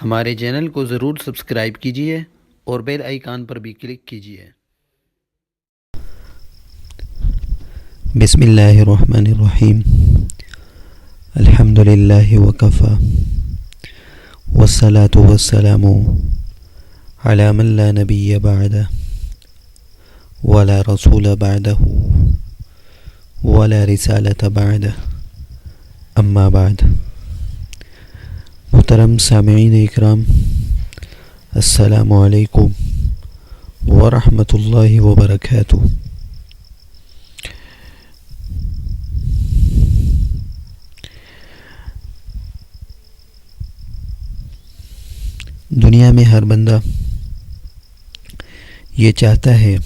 ہمارے چینل کو ضرور سبسکرائب کیجیے اور بیل آئیکن پر بھی کلک کیجیے۔ بسم اللہ الرحمن الرحیم۔ الحمد للہ وکفی والصلاة والسلام علی من لا نبی بعدہ ولا رسول بعدہ ولا رسالة بعدہ اما بعد۔ محترم سامعین اکرام، السلام علیکم ورحمۃ اللہ وبرکاتہ۔ دنیا میں ہر بندہ یہ چاہتا ہے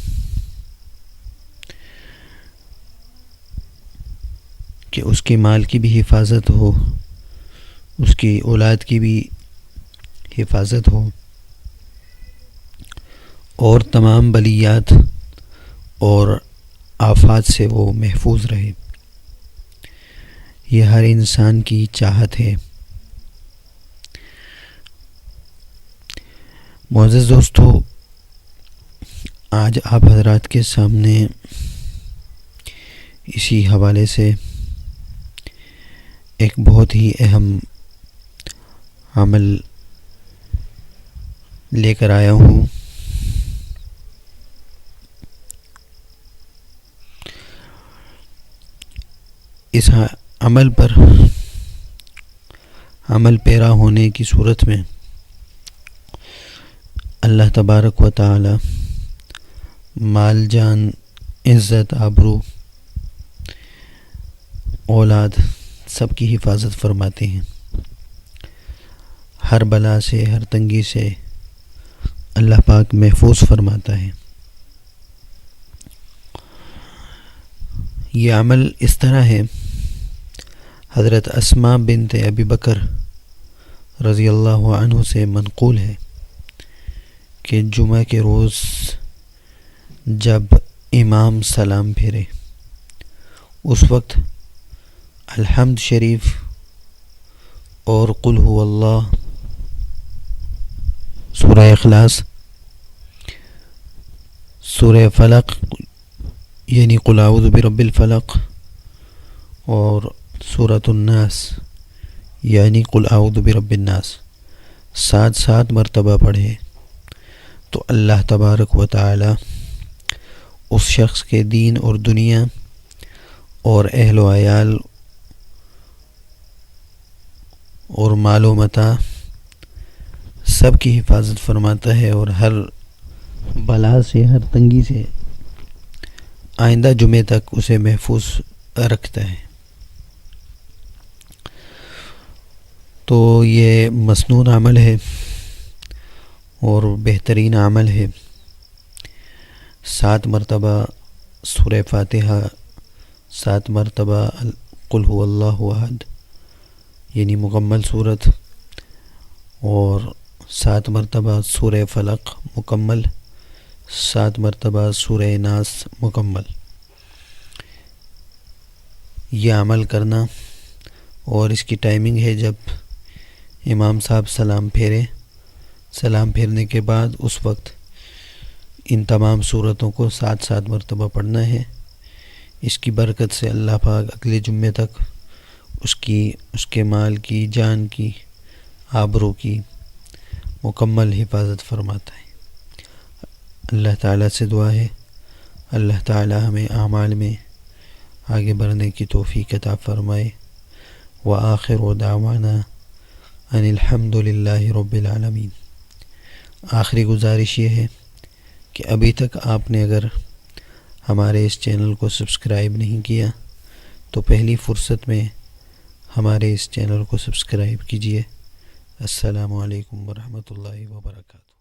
کہ اس کے مال کی بھی حفاظت ہو، اس کی اولاد کی بھی حفاظت ہو، اور تمام بلیات اور آفات سے وہ محفوظ رہے۔ یہ ہر انسان کی چاہت ہے۔ معزز دوستو، آج آپ حضرات کے سامنے اسی حوالے سے ایک بہت ہی اہم عمل لے کر آیا ہوں۔ اس عمل پر عمل پیرا ہونے کی صورت میں اللہ تبارک و تعالی مال، جان، عزت، آبرو، اولاد سب کی حفاظت فرماتے ہیں۔ ہر بلا سے، ہر تنگی سے اللہ پاک محفوظ فرماتا ہے۔ یہ عمل اس طرح ہے، حضرت اسماء بنت ابی بکر رضی اللہ عنہ سے منقول ہے کہ جمعہ کے روز جب امام سلام پھیرے، اس وقت الحمد شریف اور قل هو اللہ، سورہ اخلاص، سورہ فلق یعنی قل اعوذ برب الفلق، اور سورۃ الناس یعنی قل اعوذ برب الناس 7 مرتبہ پڑھے تو اللہ تبارک و تعالی اس شخص کے دین اور دنیا اور اہل و عیال اور مال و متاع سب کی حفاظت فرماتا ہے، اور ہر بلا سے، ہر تنگی سے آئندہ جمعے تک اسے محفوظ رکھتا ہے۔ تو یہ مسنون عمل ہے اور بہترین عمل ہے۔ 7 مرتبہ سورہ فاتحہ، 7 مرتبہ قل هو اللہ احد یعنی مکمل صورت، اور 7 مرتبہ سورہ فلق مکمل، 7 مرتبہ سورہ ناس مکمل۔ یہ عمل کرنا، اور اس کی ٹائمنگ ہے جب امام صاحب سلام پھیرے، سلام پھیرنے کے بعد اس وقت ان تمام صورتوں کو 7 مرتبہ پڑھنا ہے۔ اس کی برکت سے اللہ پاک اگلے جمعے تک اس کے مال کی، جان کی، آبرو کی مکمل حفاظت فرماتا ہے۔ اللہ تعالیٰ سے دعا ہے اللہ تعالیٰ ہمیں اعمال میں آگے بڑھنے کی توفیق عطا فرمائے۔ وآخر دعوانا ان الحمد للہ رب العالمین۔ آخری گزارش یہ ہے کہ ابھی تک آپ نے اگر ہمارے اس چینل کو سبسکرائب نہیں کیا تو پہلی فرصت میں ہمارے اس چینل کو سبسکرائب کیجیے۔ السلام علیکم ورحمۃ اللہ وبرکاتہ۔